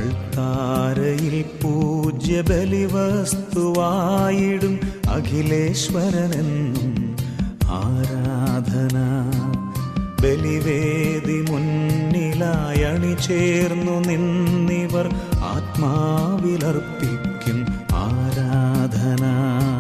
അൾത്താരയിൽ പൂജ്യ ബലിവസ്തുവായിടും അഖിലേശ്വരനെന്നും ആരാധന. ബലിവേദി മുന്നിലായി അണിചേർന്നു നിന്നിവർ ആത്മാവിലർപ്പിക്കും ആരാധന.